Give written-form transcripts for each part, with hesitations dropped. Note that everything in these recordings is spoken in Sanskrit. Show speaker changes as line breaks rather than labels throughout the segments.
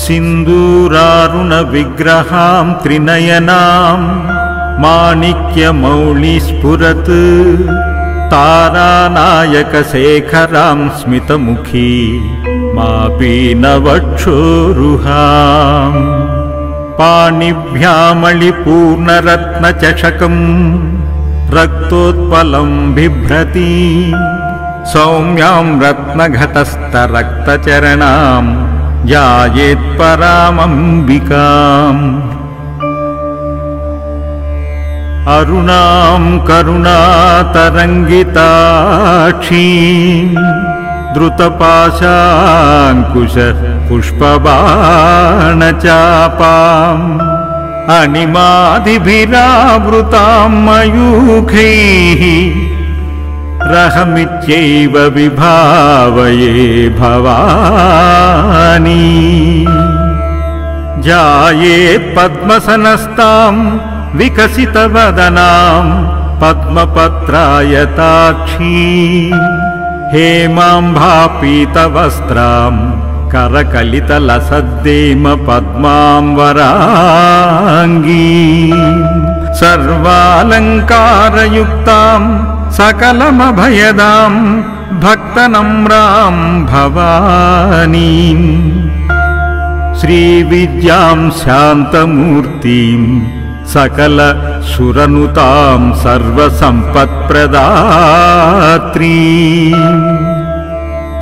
सिन्दूरारुणविग्रहां त्रिनयनां माणिक्यमौलिस्फुरत् तारानायकशेखरां स्मितमुखी मापीनवक्षोरुहाम् पाणिभ्यामलिपूर्णरत्नचषकं रक्तोत्पलं बिभ्रती सौम्यां रत्नघटस्थरक्तचरणां ध्यायेत्परामम्बिकाम् अरुणां करुणातरङ्गिताक्षीं द्रुतपाशाङ्कुश पुष्पबाणचापाम् अणिमादिभिरावृतां मयूखैः रहमित्यैव विभावये भवानी ध्यायेत्पद्मसनस्तां विकसितवदनां पद्मपत्रायताक्षी हेमाम्भापीतवस्त्रां करकलितलसद्देम पद्मांवराङ्गी सर्वालङ्कारयुक्तां सकलमभयदां भक्तनम्रां भवानीं श्रीविद्यां शान्तमूर्तिं सकल सुरनुतां सर्वसम्पत्प्रदात्री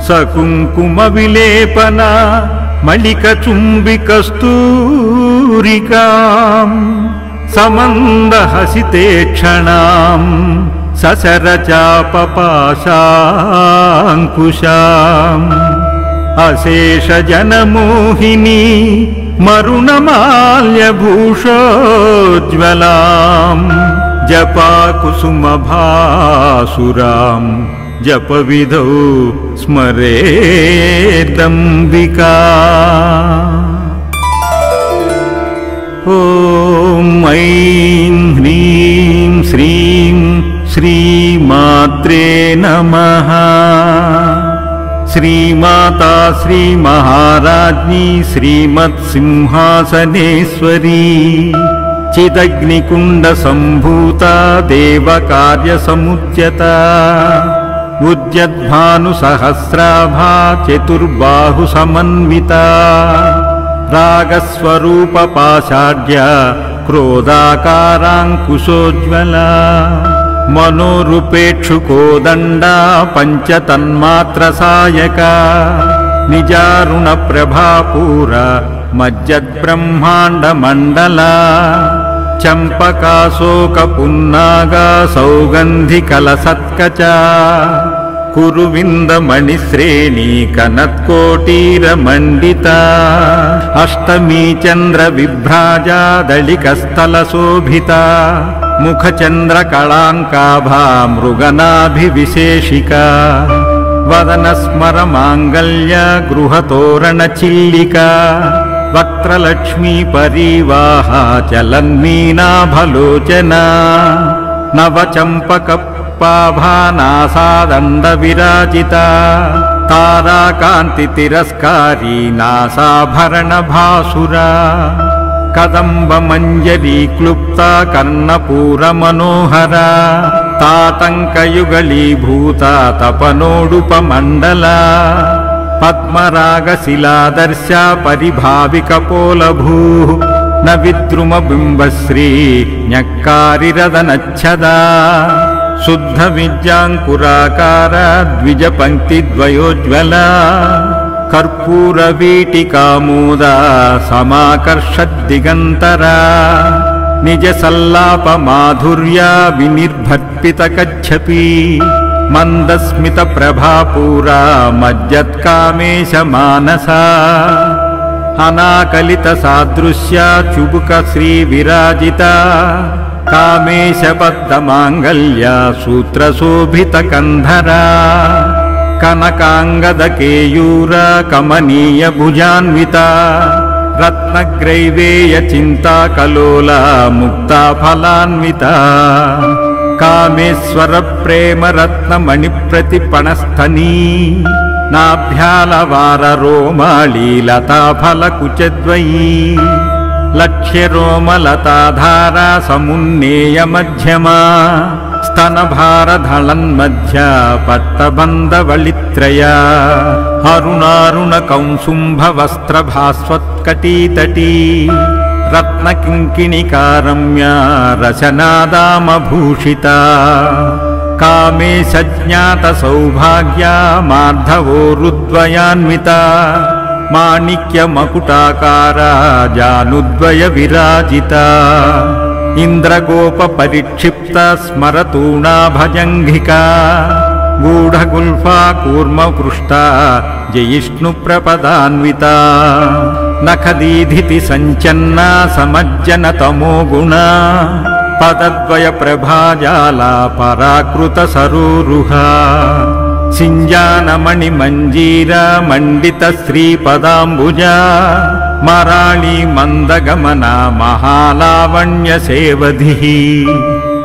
सकुङ्कुमविलेपना मलिकचुम्बिकस्तूरिकां समन्दहसिते क्षणां ससरचापपाशाङ्कुशाम् अशेषजनमोहिनी मरुणमाल्यभूषोज्ज्वलां जपाकुसुमभासुरां जपविधौ स्मरेदम्बिका। ॐ ऐं ह्रीं श्रीं श्रीमात्रे नमः। श्रीमाता श्रीमहाराज्ञी श्रीमत्सिंहासनेश्वरी चिदग्निकुण्डसम्भूता देवकार्यसमुद्यता उद्यद्भानुसहस्राभा चतुर्बाहुसमन्विता रागस्वरूपपाषाढ्या क्रोधाकाराङ्कुशोज्ज्वला मनोरूपेक्षुकोदण्डा पञ्चतन्मात्रसायका निजारुणप्रभापूरा मज्जद्ब्रह्माण्डमण्डला चम्पकाशोकपुन्नागा सौगन्धिकलसत्कचा कुरुविन्दमणिश्रेणी कनत्कोटीरमण्डिता अष्टमी चन्द्रविभ्राजा दलिकस्थलशोभिता मुखचन्द्रकलाङ्काभा मृगनाभिविशेषिका वदनस्मरमाङ्गल्य गृहतोरणचिल्लिका वक्त्रलक्ष्मी परिवाहा चलन्मीनाभलोचना नवचम्पकपाभानासादण्डविराजिता ताराकान्तितिरस्कारी नासाभरणभासुरा कदम्बमञ्जरी क्लुप्ता कर्णपूरमनोहरा तातङ्कयुगलीभूता तपनोडुपमण्डला पद्मरागशिलादर्शा परिभाविकपोलभूः न विद्रुमबिम्बश्री न्यक्कारिरदनच्छदा शुद्धविद्याङ्कुराकारा द्विजपङ्क्तिद्वयोज्ज्वला कर्पूरवीटिकामोदा समाकर्षद्दिगन्तरा निजसल्लापमाधुर्या विनिर्भर्पितकच्छपी मन्दस्मितप्रभापूरा मज्जत्कामेशमानसा अनाकलितसादृश्या चुबुकश्रीविराजिता कामेशबद्धमाङ्गल्या सूत्रशोभितकन्धरा कनकाङ्गदकेयूरा कमनीयभुजान्विता रत्नग्रैवेयचिन्ताकलोला मुक्ताफलान्विता कामेश्वरप्रेमरत्नमणिप्रतिपणस्थनी नाभ्यालवाररोमाळी लताफलकुचद्वयी लक्ष्यरोमलताधारा समुन्नेयमध्यमा स्तनभारधळन्मध्या पट्टबन्धवळित्रया अरुणारुणकौसुम्भवस्त्रभास्वत्कटीतटी रत्नकिङ्किणिकारम्या रसनादामभूषिता कामे सज्ञातसौभाग्या मार्धवोरुद्वयान्विता माणिक्यमकुटाकारा जानुद्वयविराजिता इन्द्रगोपपरिक्षिप्ता स्मरतूणाभजङ्घिका गूढगुल्फा कूर्मपृष्टा जयिष्णुप्रपदान्विता नखदीधिति सञ्चन्ना समज्जनतमो गुणा पदद्वयप्रभाजाला पराकृतसरोरुहा सिञ्जानमणिमञ्जीरा मण्डितश्रीपदाम्बुजा मराळी मन्दगमना महालावण्यसेवधिः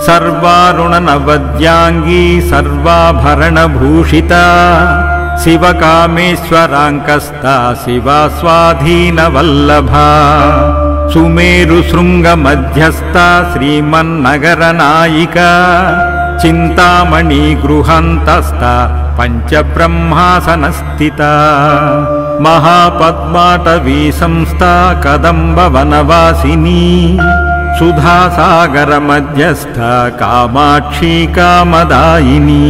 सर्वारुणनवद्याङ्गी सर्वाभरणभूषिता शिवकामेश्वराङ्कस्ता शिवा स्वाधीनवल्लभा सुमेरुशृङ्गमध्यस्था श्रीमन्नगरनायिका चिन्तामणि गृहन्तस्था पञ्चब्रह्मासनस्थिता महापद्माटवी संस्था कदम्बवनवासिनी सुधासागरमध्यस्था कामाक्षी कामदायिनी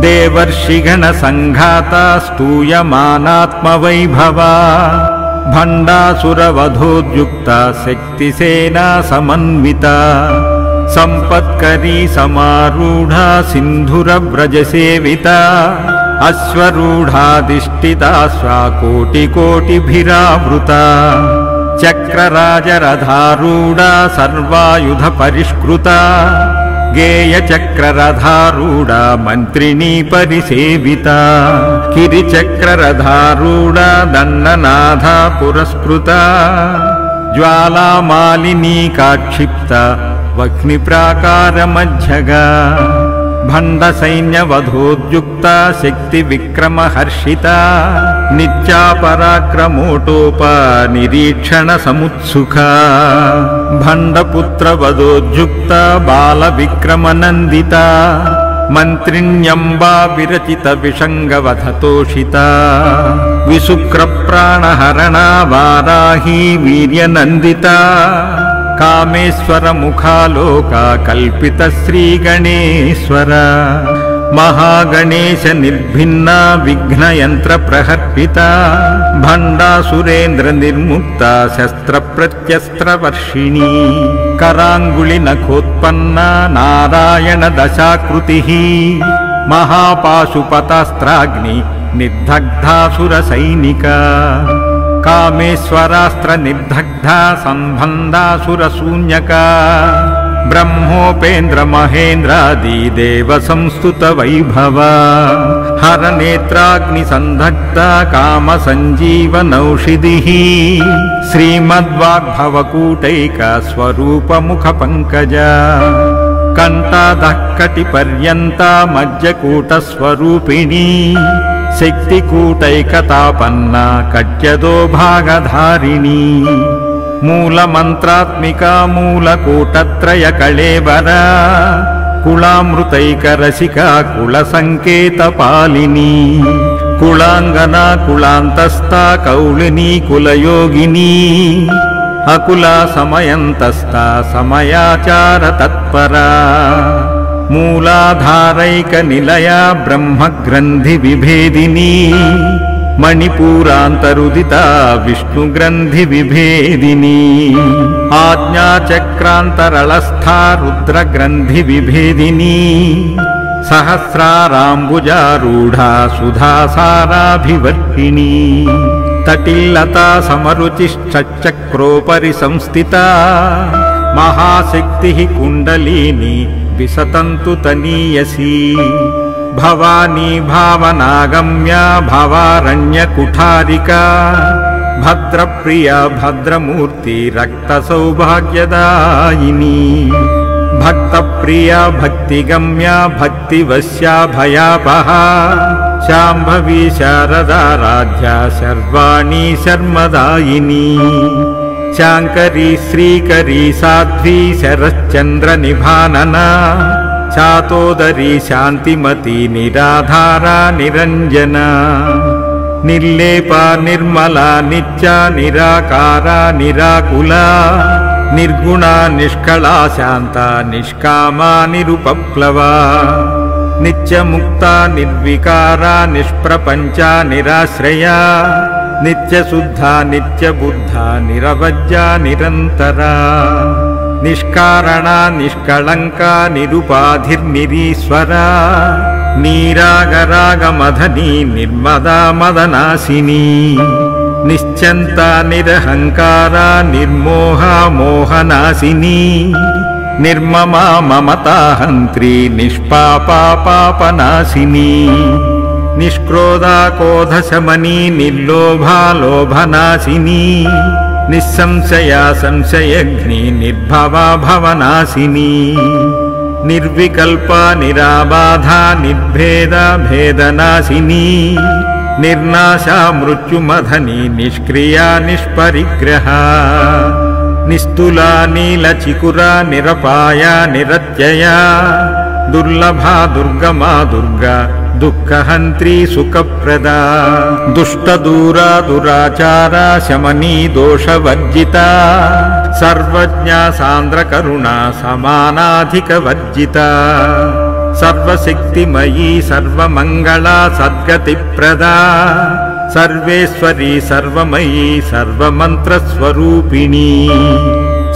देवर्षिगणसङ्घाता स्तूयमानात्मवैभवा भण्डासुरवधोद्युक्ता शक्तिसेना समन्विता सम्पत्करी समारूढा सिन्धुरव्रजसेविता अश्वरूढाधिष्ठिता स्वाकोटिकोटिभिरावृता चक्रराजरथारूढा सर्वायुधपरिष्कृता गेयचक्ररथारूढा मन्त्रिणी परिसेविता गिरिचक्ररथारूढा दण्डनाथा पुरस्कृता ज्वालामालिनी काक्षिप्ता वह्निप्राकारमध्यगा भण्डसैन्यवधोद्युक्ता शक्तिविक्रमहर्षिता नित्यापराक्रमोटोपनिरीक्षणसमुत्सुका भण्डपुत्रवधोद्युक्ता बालविक्रमनन्दिता मन्त्रिण्यम्बा विरचितविषङ्गवधतोषिता विशुक्रप्राणहरणा वाराही वीर्यनन्दिता कामेश्वरमुखालोका कल्पितश्रीगणेश्वर महागणेश निर्भिन्ना विघ्नयन्त्रप्रहर्पिता भण्डासुरेन्द्रनिर्मुक्ता शस्त्रप्रत्यस्त्रवर्षिणी कराङ्गुलिनखोत्पन्ना नारायणदशाकृतिः महापाशुपतास्त्राग्नि निर्दग्धासुरसैनिका कामेश्वरास्त्रनिर्दग्धा सम्बन्धासुरशून्यका ब्रह्मोपेन्द्र महेन्द्रादि देवसंस्तुतवैभवा हरनेत्राग्निसन्धग्धा कामसञ्जीवनौषधिः श्रीमद्वाग्भवकूटैका स्वरूपमुखपङ्कजा कण्ठादः कटिपर्यन्ता मज्जकूटस्वरूपिणी शक्तिकूटैकतापन्ना कट्यदो भागधारिणी मूलमन्त्रात्मिका मूलकूटत्रयकळेबरा कुलामृतैकरसिका कुलसङ्केतपालिनी कुलाङ्गना कुलान्तस्था कौलिनी कुलयोगिनी अकुला समयन्तस्था समयाचारतत्परा मूलाधारैकनिलया ब्रह्मग्रन्थिविभेदिनी मणिपूरान्तरुदिता विष्णुग्रन्थिविभेदिनी आज्ञाचक्रान्तरलस्था रुद्रग्रन्थिविभेदिनी सहस्राराम्बुजारूढा सुधासाराभिवर्षिणी तटिल्लता समरुचिश्चक्रोपरि संस्थिता महाशक्तिः कुण्डलिनी विसतन्तु तनीयसी भवानी भावनागम्या भवारण्यकुठारिका भद्रप्रिया भद्रमूर्ति रक्तसौभाग्यदायिनी भक्तप्रिया भक्तिगम्या भक्तिवश्या भयापहा शाम्भवी शारदाराध्या शर्वाणी शर्मदायिनी शाङ्करी श्रीकरी साध्वी शरश्चन्द्रनिभानना शातोदरी शान्तिमती निराधारा निरञ्जना निर्लेपा निर्मला नित्या निराकारा निराकुला निर्गुणा निष्कला शान्ता निष्कामा निरुपप्लवा नित्यमुक्ता निर्विकारा निष्प्रपञ्चा निराश्रया नित्यशुद्धा नित्यबुद्धा निरवज्या निरन्तरा निष्कारणा निष्कलङ्का निरुपाधिर्निरीश्वरा नीरागरागमदनी निर्मदा मदनाशिनी निश्चन्ता निरहङ्कारा निर्मोहा मोहनाशिनी निर्ममा ममता हन्त्री निष्पापा पापनाशिनी निष्क्रोधा क्रोधशमनी निर्लोभा लोभनाशिनी निस्संशया संशयग्नि निर्भवा भवनाशिनी निर्विकल्पा निराबाधा निर्भेदा भेदनाशिनी निर्नाशा मृत्युमधनी निष्क्रिया निष्परिग्रहा निस्तुला नीलचिकुरा निरपाया निरत्यया दुर्लभा दुर्गमा दुर्गा दुःखहन्त्री सुखप्रदा दुष्टदूरा दुराचारा शमनी दोषवर्जिता सर्वज्ञा सान्द्रकरुणा समानाधिकवर्जिता सर्वशक्तिमयी सर्वमङ्गला सद्गतिप्रदा सर्वेश्वरी सर्वमयी सर्वमन्त्रस्वरूपिणी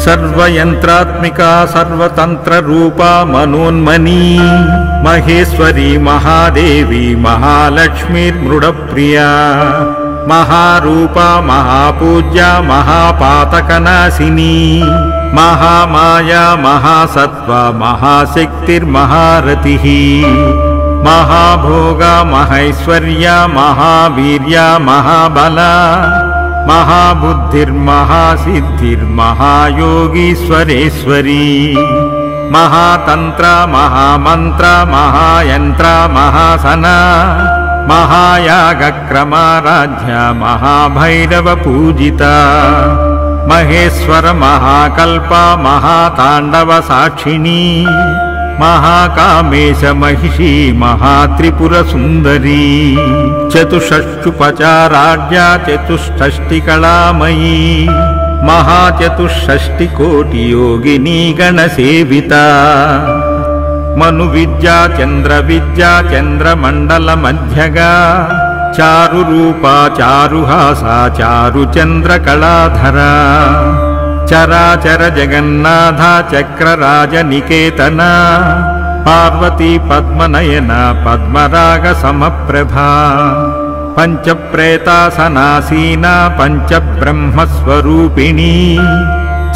सर्वयन्त्रात्मिका सर्वतन्त्ररूपा मनोन्मनी महेश्वरी महादेवी महालक्ष्मीर्मृडप्रिया महारूपा महापूज्या महापातकनाशिनी महामाया महासत्त्वा महाशक्तिर्महारतिः महाभोगा महैश्वर्या महावीर्या महाबला महाबुद्धिर्महासिद्धिर्महायोगीश्वरेश्वरी महातन्त्रा महामन्त्रा महायन्त्रा महासना महायागक्रमाराध्या महाभैरवपूजिता महेश्वर महाकल्पा महाताण्डवसाक्षिणी महाकामेश महिषी महात्रिपुरसुन्दरी चतुष्षष्टुपचाराढ्या चतुष्षष्टिकलामयी महाचतुष्षष्टिकोटियोगिनी गणसेविता मनुविद्या चन्द्रविद्या चन्द्रमण्डलमध्यगा चारुरूपा चारुहासा चारुचन्द्रकलाधरा चराचर जगन्नाथा चक्रराजनिकेतना पार्वती पद्मनयना पद्मराग समप्रभा पञ्चप्रेतासनासीना पञ्चब्रह्मस्वरूपिणी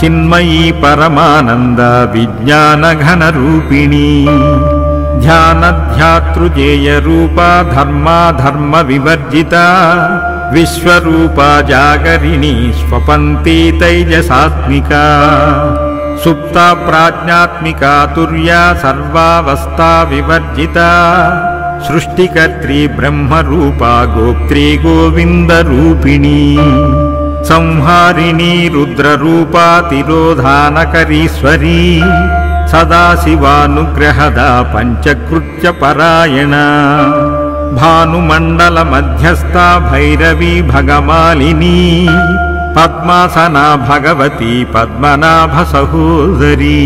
चिन्मयी परमानन्द विज्ञानघनरूपिणी ध्यानध्यातृजेयरूपा धर्माधर्मविवर्जिता विश्वरूपा जागरिणी स्वपन्ती तैजसात्मिका सुप्ता प्राज्ञात्मिका तुर्या सर्वावस्था विवर्जिता सृष्टिकर्त्री ब्रह्मरूपा गोप्त्री गोविन्दरूपिणी संहारिणी रुद्ररूपा तिरोधानकरीश्वरी सदाशिवानुग्रहदा पञ्चकृत्यपरायणा भानुमण्डल मध्यस्था भैरवी भगमालिनी पद्मासना भगवती पद्मनाभ सहोदरी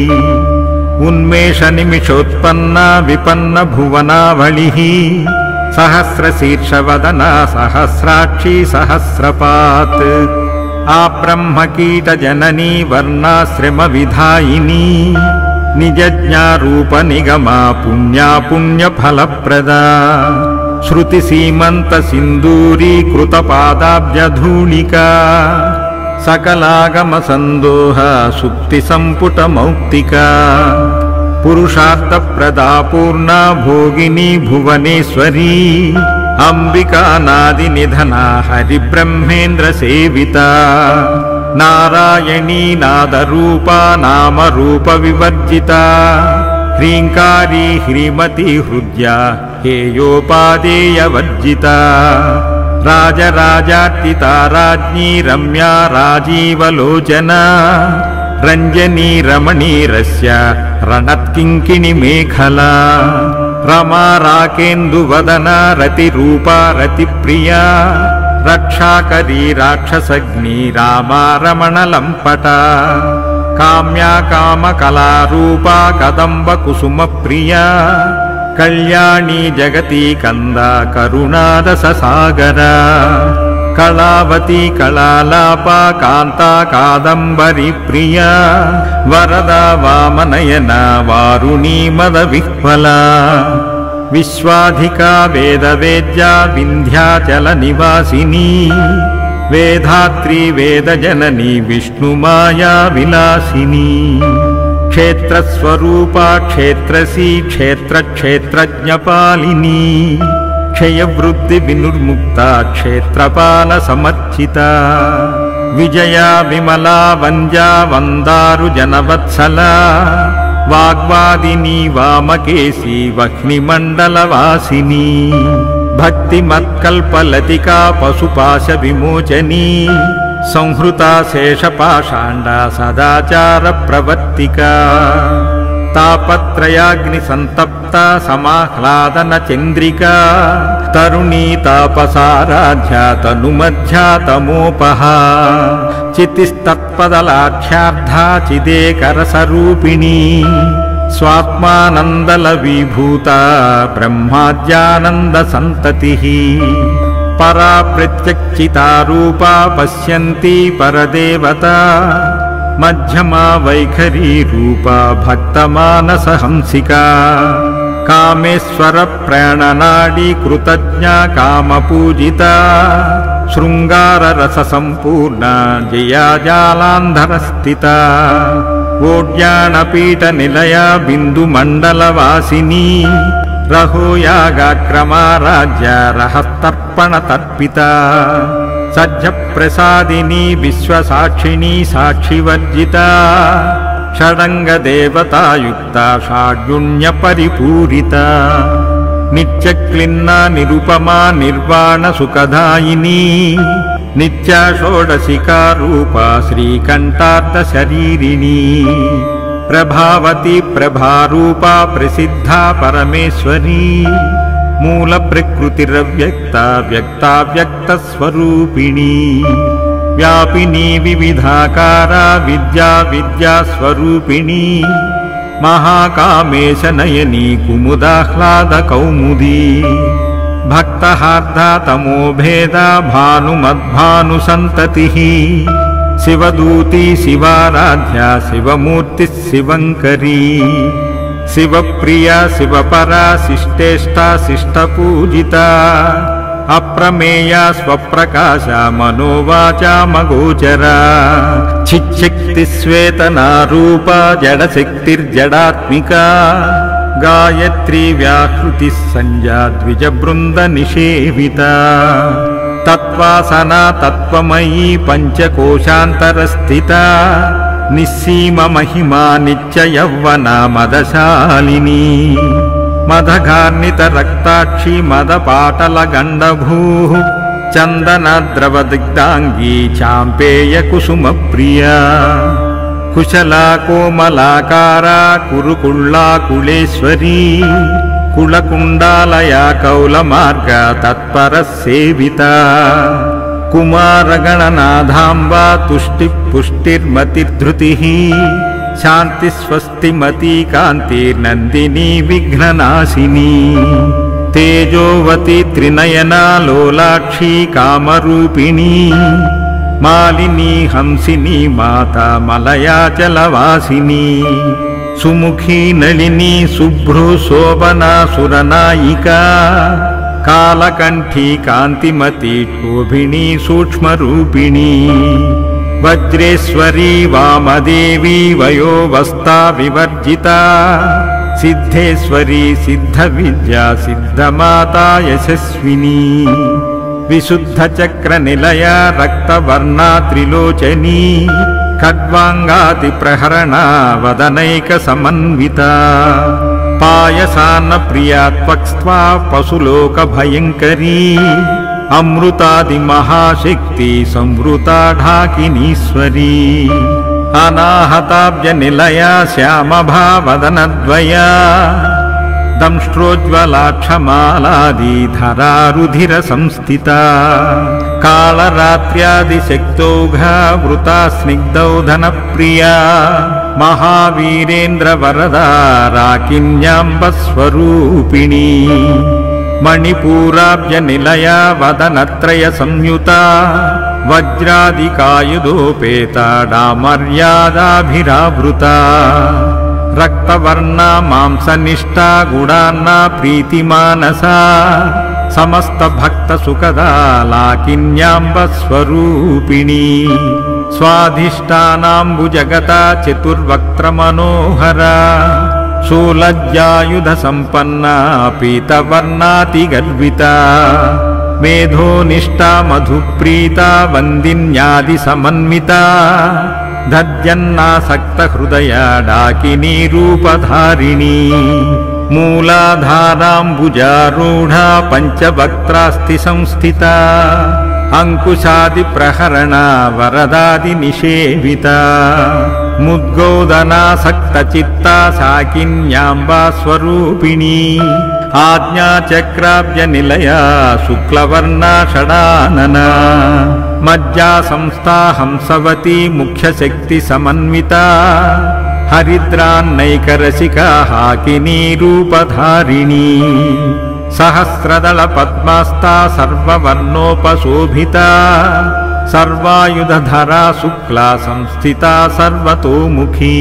उन्मेष निमिषोत्पन्ना विपन्न भुवनावलिः सहस्रशीर्षवदना सहस्राक्षी सहस्रपात् आब्रह्मकीटजननी वर्णाश्रमविधायिनी निजज्ञारूपनिगमा पुण्या पुण्यफलप्रदा श्रुतिसीमन्तसिन्दूरीकृतपादाब्जधूलिका सकलागमसन्दोह सुप्तिसम्पुटमौक्तिका पुरुषार्थप्रदा पूर्णा भोगिनी भुवनेश्वरी अम्बिका नादिनिधना हरिब्रह्मेन्द्रसेविता नारायणी नादरूपा नामरूपविवर्जिता ह्रीङ्कारी ह्रीमती हृद्या हेयोपादेयवर्जिता राजराजार्चिता राज्ञी रम्या राजीवलोचना रञ्जनी रमणीरस्य रणत्किङ्किणी मेखला रमा राकेन्दुवदना रतिरूपा रतिप्रिया रक्षाकरी राक्षसग्नी रामा रमणलम्पटा काम्या कामकलारूपा कदम्बकुसुमप्रिया कल्याणी जगती कंदा करुणादससागरा कलावती कलालापा कांता कादंबरी प्रिया वरदा वामनयना वारुणी मदविह्वला विश्वाधिका वेदवेद्या विन्ध्याचल निवासिनी वेधात्री वेदजननी विष्णुमाया विलासिनी क्षेत्रस्वरूपा क्षेत्रसी क्षेत्रक्षेत्रज्ञपालिनी क्षयवृद्धि विनुर्मुक्ता क्षेत्रपाल समर्चिता विजया विमला वंजा वंदारु जनवत्सला वाग्वादिनी वामकेशी वह्निमण्डलवासिनी भक्तिमत्कल्पलतिका पशुपाश विमोचनी संहृता शेषपाषाण्डा सदाचार प्रवर्तिका तापत्रयाग्निसंतप्ता समाह्लादन चंद्रिका तरुणी तापसाराध्या तनुमध्या तमोपहा चितिस्तत्पदलाख्यार्धा चिदेकरसरूपिणी स्वात्मानन्दलवीभूता ब्रह्माद्यानन्दसन्ततिः परा प्रत्यक्षिता रूपा पश्यन्ती परदेवता मध्यमा वैखरी रूपा भक्तमानसहंसिका कामेश्वर प्रणनाडी कृतज्ञा कामपूजिता शृंगार रस संपूर्णा जया जालांधरस्थिता ओड्याणपीठ निलया बिंदुमण्डलवासिनी रहोयागाक्रमाराज्य रहस्तर्पण तर्पिता सज्ज प्रसादिनी विश्वसाक्षिणी साक्षिवर्जिता षडंग देवता युक्ता षाड्गुण्य परिपूरिता नित्यक्लिन्ना निरुपमा निर्वाण सुखदायिनी नित्या षोडशिका रूपा श्रीकंठार्थ शरीरिणी प्रभावती प्रभारूपा प्रसिद्धा परमेश्वरी मूल प्रकृतिरव्यक्ता व्यक्ता व्यक्त स्वरूपिणी व्यापिनी विविधाकारा विद्या विद्या स्वरूपिणी महाकामेश नयनी कुमुदाह्लाद कौमुदी भक्तहार्धा तमोभेदा भानुमद्भानुसन्ततिः शिवदूती शिवाराध्या शिवमूर्ति शिवंकरी शिवप्रिया शिवपरा शिष्टेष्टा शिष्टपूजिता अप्रमेया स्वप्रकाशा मनोवाचा मगोचरा चिच्छक्तिश्वेतना रूपा जडशक्तिर्जडात्मिका गायत्री व्याहृतिः संज्ञा द्विजबृंद निषेविता तत्वासना तत्वमयी पंचकोशान्तरस्थिता निस्सीम महिमा नित्ययौवना मदशालिनी मदघार्नित रक्ताक्षी मदपाटल गण्डभूः चन्दनद्रवदिग्धांगी चाम्पेय कुसुम प्रिया कुशला कोमलाकारा कुरुकुल्ला कुलेश्वरी कुलकुण्डालया कौलमार्ग तत्परसेविता कुमारगणनाधाम्बा तुष्टिपुष्टिर्मतिर्धृतिः शांति स्वस्तिमती कांतिर्नंदिनी विघ्ननाशिनी तेजोवती त्रिनयना लोलाक्षी कामरूपिणी मालिनी हंसिनी माता मलयाचलवासिनी सुमुखी नलिनी शुभ्रू शोभना सुरनायिका कालकंठी कांतिमती शोभिनी सूक्ष्मरूपिणी वज्रेश्वरी वामदेवी वयोवस्था विवर्जिता सिद्धेश्वरी सिद्धविद्या सिद्धमाता यशस्विनी विशुद्धचक्रनिलया रक्तवर्णा त्रिलोचनी खड्वाङ्गातिप्रहरणा वदनैकसमन्विता पायसान्नप्रिया त्वक्स्त्वा पशुलोकभयङ्करी अमृतादिमहाशक्ति संवृता ढाकिनीश्वरी अनाहताब्जनिलया श्यामभावदनद्वया दंष्ट्रोज्ज्वलाक्षमालादिधरा रुधिरसंस्थिता कालरात्र्यादिशक्तौघा वृता स्निग्धौधनप्रिया महावीरेन्द्रवरदा राकिन्याम्बस्वरूपिणी मणिपूराब्जनिलया वदनत्रयसंयुता वज्रादिकायुधोपेता डामर्यादाभिरावृता रक्तवर्णा मांसनिष्ठा गुणान्ना प्रीतिमानसा समस्तभक्तसुखदा लाकिन्याम्बस्वरूपिणी स्वाधिष्ठानाम्बुजगता चतुर्वक्त्रमनोहरा शूलज्जायुधसम्पन्ना पीतवर्णातिगर्विता मेधोनिष्ठा मधुप्रीता वन्दिन्यादिसमन्विता दद्यन्नासक्तहृदया डाकिनी रूपधारिणी मूलाधाराम्बुजारूढा पञ्चवक्त्रास्ति संस्थिता अंकुशादिप्रहरणा वरदादिनिषेविता मुद्गोदनासक्तचित्ता साकिन्याम्बा स्वरूपिणी आज्ञाचक्राब्जनिलया शुक्लवर्णा षडानना मज्जा संस्था हंसवती मुख्यशक्तिसमन्विता हरिद्रान्नैकरसिका हाकिनी रूपधारिणी सहस्रदलपद्मास्ता सर्ववर्णोपशोभिता सर्वायुधधरा शुक्ला संस्थिता सर्वतोमुखी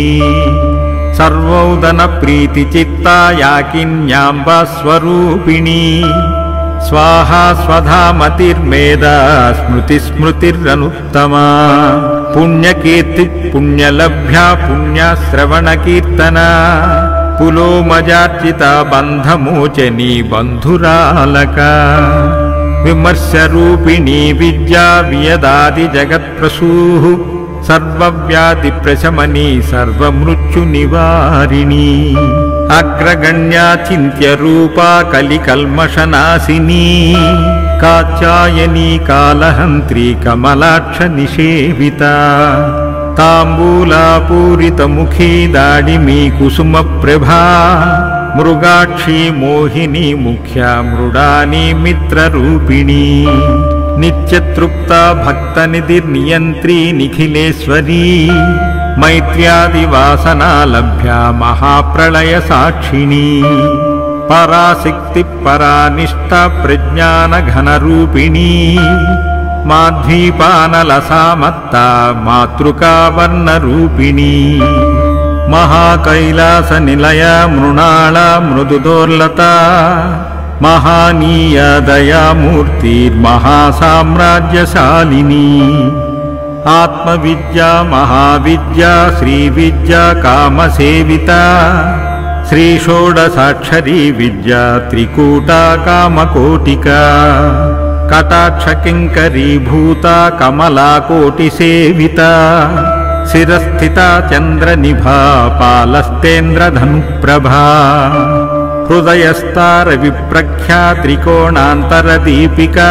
सर्वौदनप्रीतिचित्ता याकिन्याम्बा स्वरूपिणी स्वाहा स्वधामतिर्मेधा स्मृतिस्मृतिरनुत्तमा पुण्यकीर्ति पुण्यलभ्या पुण्याश्रवणकीर्तना पुलोमजार्चिता बन्धमोचनी बन्धुरालका विमर्शरूपिणी विद्या वियदादिजगत्प्रसूः सर्वव्याधिप्रशमनी सर्वमृत्युनिवारिणी अग्रगण्या चिन्त्यरूपा कलिकल्मषनाशिनी कात्यायनी कालहन्त्री कमलाक्षनिषेविता ताम्बूलापूरितमुखी दाडिमी कुसुमप्रभा मृगाक्षी मोहिनी मुख्या मृडानी मित्ररूपिणी नित्यतृप्ता भक्तनिधिर्नियन्त्री निखिलेश्वरी मैत्र्यादिवासना लभ्या महाप्रलयसाक्षिणी पराशक्ति परानिष्ठा प्रज्ञानघनरूपिणी माध्वीपानलसामत्ता मातृका वर्णरूपिणी महाकैलासनिलया मृणाला मृदुदोर्लता महानीया दयामूर्तिर्महासाम्राज्यशालिनी आत्मविद्या महाविद्या श्रीविद्या कामसेविता श्रीषोडशाक्षरी विद्या त्रिकूटा कामकोटिका कटाक्षकिङ्करीभूता कमलाकोटिसेविता शिरस्थिता चन्द्रनिभा पालस्तेन्द्रधनुप्रभा हृदयस्तारविप्रख्या त्रिकोणान्तरदीपिका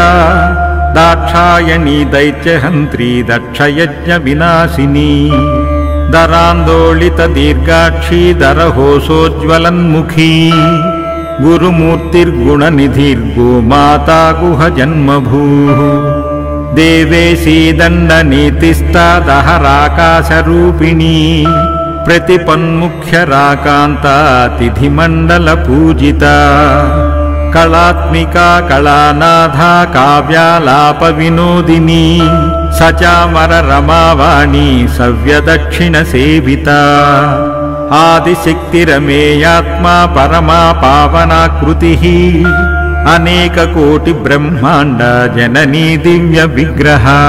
दाक्षायणी दैत्यहन्त्री दक्षयज्ञविनाशिनी दरान्दोलितदीर्घाक्षी दरहोसोज्ज्वलन्मुखी गुरुमूर्तिर्गुणनिधिर्गोमाता गुहजन्मभूः देवेशी दण्डनीतिस्ता दहराकाशरूपिणी प्रतिपन्मुख्यराकान्ता तिथिमण्डलपूजिता कलात्मिका कलानाथा काव्यालापविनोदिनी सचामररमावाणी सव्यदक्षिणसेविता आदिशक्तिरमेयात्मा परमा पावनाकृतिः अनेककोटिब्रह्माण्ड जननी दिव्यविग्रहा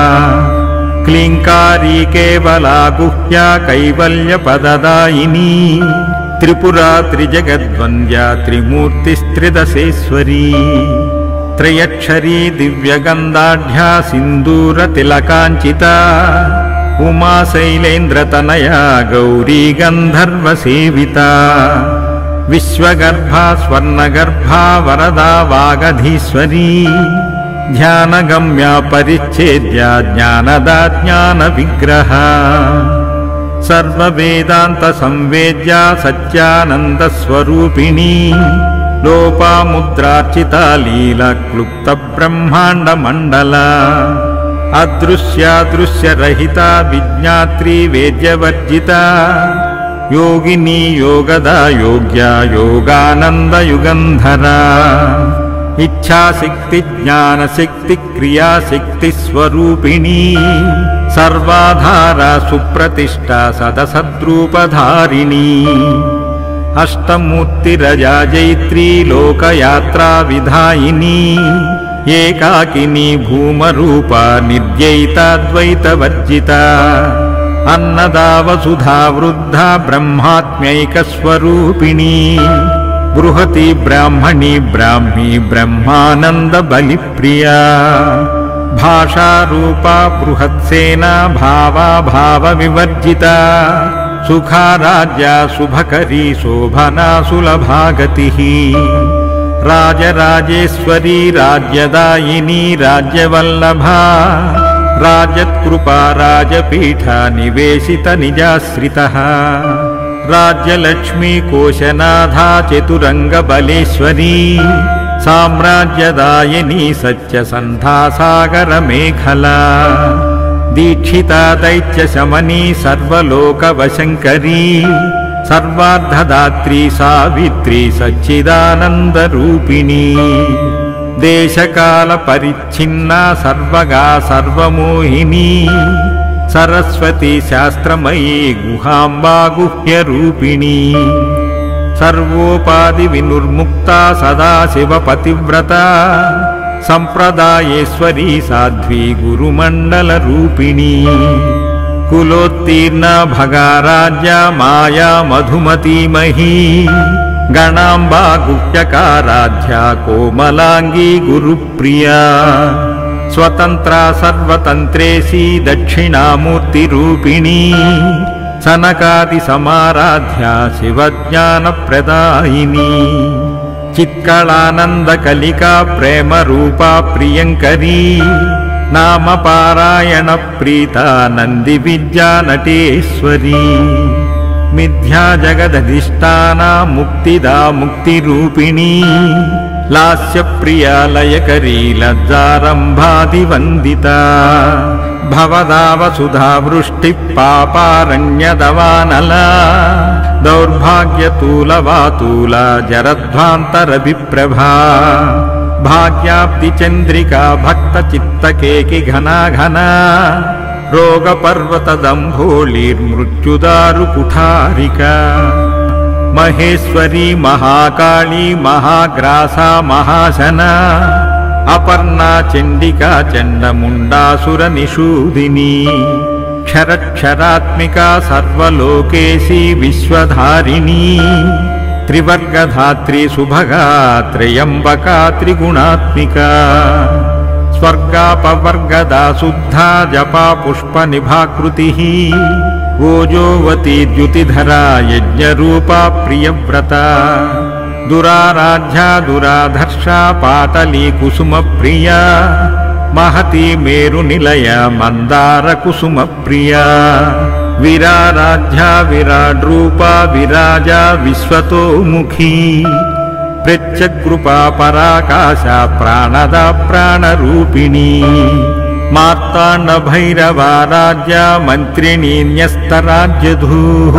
क्लीङ्कारी केवला गुह्या कैवल्यपददायिनी त्रिपुरा त्रिजगद्वन्द्या त्रिमूर्तिस्त्रिदशेश्वरी त्रयक्षरी दिव्यगन्धाढ्या सिन्दूरतिलकाञ्चिता उमा शैलेन्द्रतनया गौरी गन्धर्वसेविता विश्वगर्भा स्वर्णगर्भा वरदा वागधीश्वरी ध्यानगम्या परिच्छेद्या ज्ञानदा ज्ञानविग्रहा सर्ववेदान्तसंवेद्या सच्चानन्दस्वरूपिणी लोपामुद्रार्चिता लीलाक्लुप्तब्रह्माण्डमण्डला अदृश्यादृश्यरहिता विज्ञात्री वेद्यवर्जिता योगिनी योगदा योग्या योगानन्दयुगन्धरा इच्छाशक्ति ज्ञानशक्ति क्रियाशक्ति स्वरूपिणी सर्वाधारा सुप्रतिष्ठा सदसद्रूपधारिणी अष्टमूर्तिरजा जैत्री लोकयात्रा विधायिनी एकाकिनी भूमरूपा निर्जयिताद्वैतवर्जिता अन्नदा वसुधा वृद्धा ब्रह्मात्म्यैकस्वरूपिणी बृहती ब्राह्मणी ब्राह्मी ब्रह्मानंद बलिप्रिया भाषारूपा बृहत्सेना भावा भाव विवर्जिता सुखाराज्या शुभकरी शोभना सुलभागतिः राजराजेश्वरी राज्यदायिनी राज्यवल्लभा राजत्कृपा राजपीठा निवेशित निजाश्रितः राज्यलक्ष्मी कोशनाधा चतुरंगबलेश्वरी साम्राज्यदायिनी सत्यसन्धासागरमेखला दीक्षिता दैत्यशमनी सर्वलोकवशङ्करी सर्वार्धदात्री सावित्री सच्चिदानन्दरूपिणी देशकालपरिच्छिन्ना सर्वगा सर्वमोहिनी सरस्वती शास्त्रमयी गुहाम्बा गुह्यरूपिणी सर्वोपाधि विनुर्मुक्ता सदाशिवपतिव्रता संप्रदायेश्वरी साध्वी गुरुमण्डलरूपिणी कुलोत्तीर्णा भगाराज्या माया मधुमतीमही गणाम्बा गुह्यकाराध्या कोमलांगी गुरुप्रिया स्वतंत्रा सर्वतंत्रेशी दक्षिणामूर्तिरूपिणी सनकादि समाराध्या शिवज्ञानप्रदायिनी चित्कलानन्दकलिका प्रेमरूपा प्रियङ्करी नामपारायण प्रीता नन्दी विद्यानटेश्वरी मिथ्या जगदधिष्ठाना मुक्तिदा मुक्तिरूपिणी लास्यप्रिया लयकरी लज्जारम्भादिवन्दिता भवदा वसुधा वृष्टिः पापारण्यदवानला दौर्भाग्यतूलवातूला जरध्वान्तरविप्रभा भाग्याब्धिचन्द्रिका भक्तचित्तकेकि घना घना रोगपर्वतदम्भोलिर्मृत्युदारुकुठारिका महेश्वरी महाकाली महाग्रासा महाशना अपर्णा चण्डिका चण्डमुण्डासुरनिषूदिनी क्षरक्षरात्मिका सर्वलोकेशी विश्वधारिणी त्रिवर्गधात्री सुभगा त्र्यम्बका त्रिगुणात्मिका स्वर्गापवर्गदा शुद्धा जपा पुष्पनिभाकृतिः ओजोवती द्युतिधरा यज्ञरूपा प्रियव्रता दुराराध्या दुराधर्षा पाटली कुसुमप्रिया महती मेरुनिलया मन्दारकुसुमप्रिया विराराध्या विराड्रूपा विराजा विश्वतोमुखी प्रत्यग्रूपा पराकाशा प्राणदा प्राणरूपिणी मार्ताण्डभैरवाराध्या मन्त्रिणी न्यस्तराज्यधूः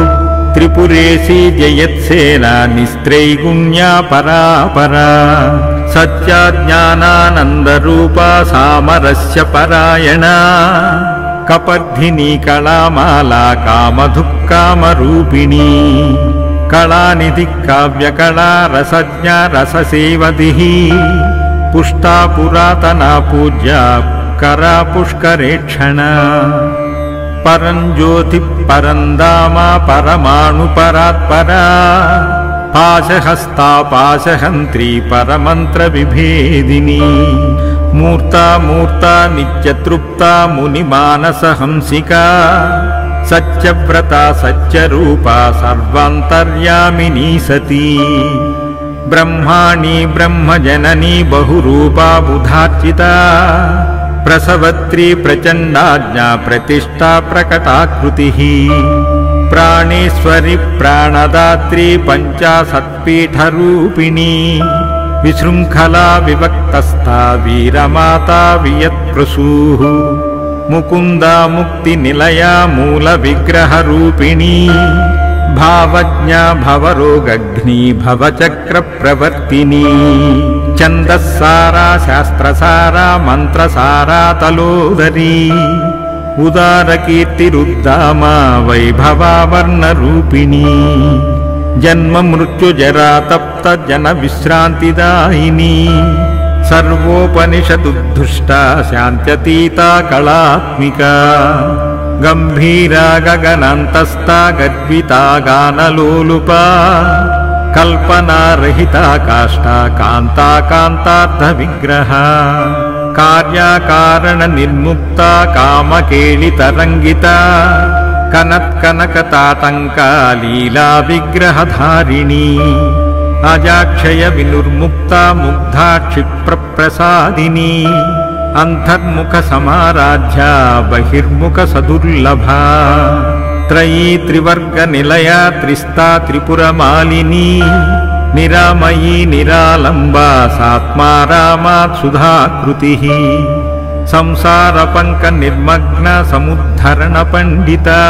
त्रिपुरेशी जयत्सेना निस्त्रैगुण्या परापरा सत्याज्ञानानन्दरूपा सामरस्य परायणा कपर्धिनी कलामाला कामधुक्कामरूपिणी कलानिधि काव्यकला रसज्ञा रससेवधिः पुष्टा पुरातना पूज्या करा पुष्करेक्षणा परं ज्योति परं धामा परमाणु परात्परा पाशहस्ता पाशहन्त्री परमन्त्रविभेदिनी मूर्ता मूर्ता नित्यतृप्ता मुनिमानसहंसिका सत्यव्रता सत्यरूपा सर्वान्तर्यामिनी सती ब्रह्माणी ब्रह्मजननी बहुरूपा बुधार्चिता प्रसवत्री प्रचण्डाज्ञा प्रतिष्ठा प्रकटाकृतिः प्राणेश्वरी प्राणदात्री पञ्चाशत्पीठरूपिणी विशृङ्खला विभक्तस्था वीरमाता वियत्प्रसूः मुकुन्दा मुक्तिनिलया मूलविग्रहरूपिणी भावज्ञा भवरोगघ्नी भवचक्रप्रवर्तिनी छन्दस्सारा शास्त्रसारा मन्त्रसारा तलोदरी उदारकीर्तिरुद्दामा वैभवा वर्णरूपिणी जन्म मृत्युजरा तप्त जनविश्रान्तिदायिनी सर्वोपनिषदुद्धुष्टा शान्त्यतीता कलात्मिका गम्भीरा गगनान्तस्था गर्विता गानलोलुपा कल्पनारहिता काष्ठा कान्ता कान्तार्थविग्रहा कार्याकारणनिर्मुक्ता कामकेलितरङ्गिता कनत्कनकतातङ्का लीला विग्रहधारिणी अजाक्षय विनुर्मुक्ता मुग्धा क्षिप्रप्रसादिनी अंतर्मुख समाराध्या बहिर्मुख सदुर्लभा त्रयी त्रिवर्ग निलया त्रिस्ता त्रिपुरमालिनी निरामयी निरालंबा सात्मा रामात् सुधाकृतिः संसार पंक निर्मग्न समुद्धरण पंडिता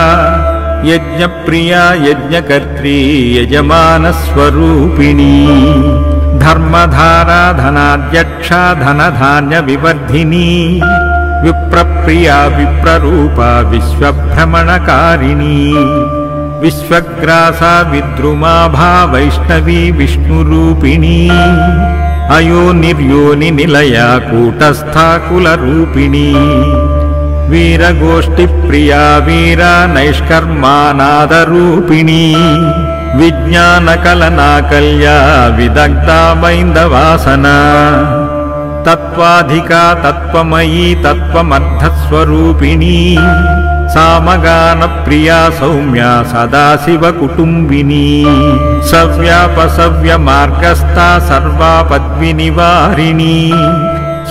यज्ञप्रिया यज्ञकर्त्री यजमान स्वरूपिणी धर्मधारा धनाध्यक्षा धनधान्य विवर्धिनी विप्रप्रिया विप्ररूपा विश्वभ्रमणकारिणी विश्वग्रासा विद्रुमाभा वैष्णवी विष्णुरूपिणी अयो निर्योनि निलया कूटस्था कुलरूपिणी वीरगोष्ठिप्रिया वीरा नैष्कर्मानादरूपिणी विज्ञानकलनाकल्या विदग्धा मैन्दवासना तत्त्वाधिका तत्त्वमयी तत्त्वमर्धस्वरूपिणी सामगानप्रिया सौम्या सदाशिवकुटुम्बिनी सव्यापसव्यमार्गस्था सर्वापद्विनिवारिणी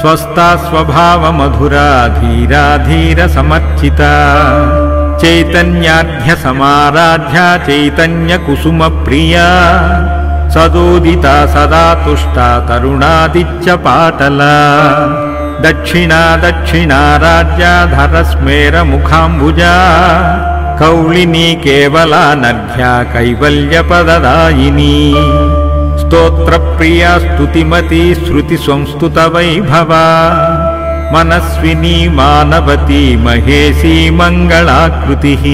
स्वस्था स्वभावमधुरा धीरा धीरसमर्चिता चैतन्याढ्य समाराध्या चैतन्यकुसुमप्रिया सदोदिता सदा तुष्टा तरुणादिच्च पाटला दक्षिणा दक्षिणाराज्या धरस्मेरमुखाम्बुजा कौलिनी केवला नद्या कैवल्यपददायिनी स्तोत्रप्रिया स्तुतिमती श्रुतिसंस्तुतवैभवा मनस्विनी मानवती महेशी मंगलाकृतिः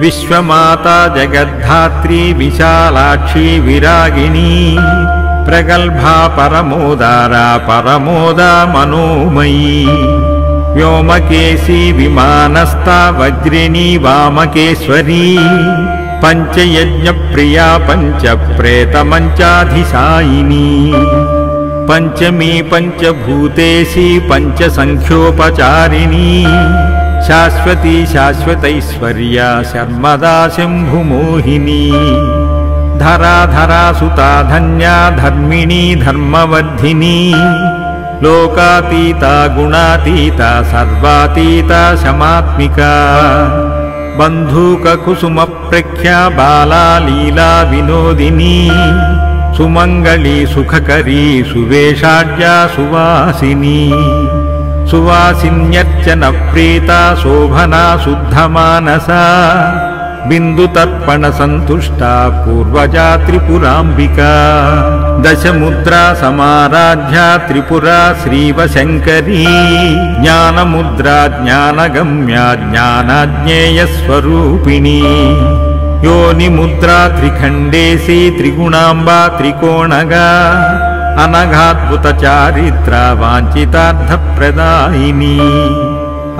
विश्वमाता जगद्धात्री विशालाक्षी विरागिणी प्रगल्भा परमोदारा परमोदा मनोमयी व्योमकेशी विमानस्था वज्रिणी वामकेश्वरी पंचयज्ञप्रिया पंचप्रेतमंचाधिशायिनी पंचमी पंचभूतेशी पंचसंख्योपचारिणी शाश्वती शाश्वतैश्वर्या शर्मदा शम्भुमोहिनी धरा धरा सुता धन्या धर्मिणी धर्मवर्धिनी लोकातीता गुणातीता सर्वातीता शमात्मिका बन्धूककुसुमप्रख्या बाला लीला विनोदिनी सुमंगली सुखकरी सुवेशाढ्या सुवासिनी सुवासिन्यर्चन प्रीता शोभना शुद्धमानसा बिन्दुतर्पण संतुष्टा पूर्वजा त्रिपुराम्बिका दशमुद्रा समाराध्या त्रिपुरा श्रीवशंकरी ज्ञानमुद्रा ज्ञानगम्या ज्ञानाज्ञेयस्वरूपिणी योनिमुद्रा त्रिखण्डेशी त्रिगुणाम्बा त्रिकोणगा अनघाद्भुत चारित्रा वाञ्छितार्थप्रदायिनी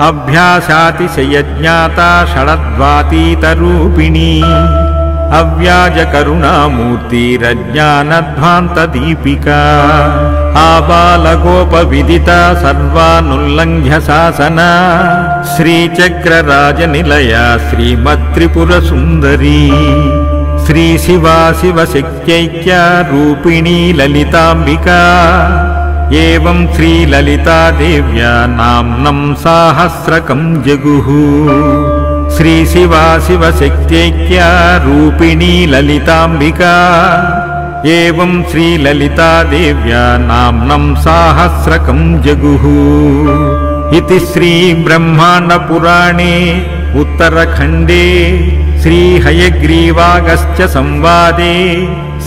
अभ्यासातिशयज्ञाता षडद्वातीतरूपिणी अव्याजकरुणामूर्तिरज्ञानध्वान्तदीपिका आबालगोपविदिता सर्वानुल्लङ्घ्य शासना श्रीचक्रराजनिलया श्रीमत्त्रिपुरसुन्दरी श्रीशिवा शिवशक्त्यैक्या रूपिणी ललिताम्बिका एवं श्रीललिता देव्या नाम्नं साहस्रकं जगुः श्रीशिवा शिवशक्त्यैक्या रूपिणी ललिताम्बिका एवं श्रीललिता देव्या नाम्नं साहस्रकं जगुः इति श्रीब्रह्माण्डपुराणे उत्तरखण्डे श्रीहयग्रीवागस्त्य संवादे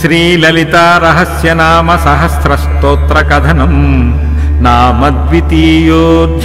श्रीललिता रहस्यनाम सहस्रस्तोत्रकथनं नाम द्वितीयोऽध्यायः।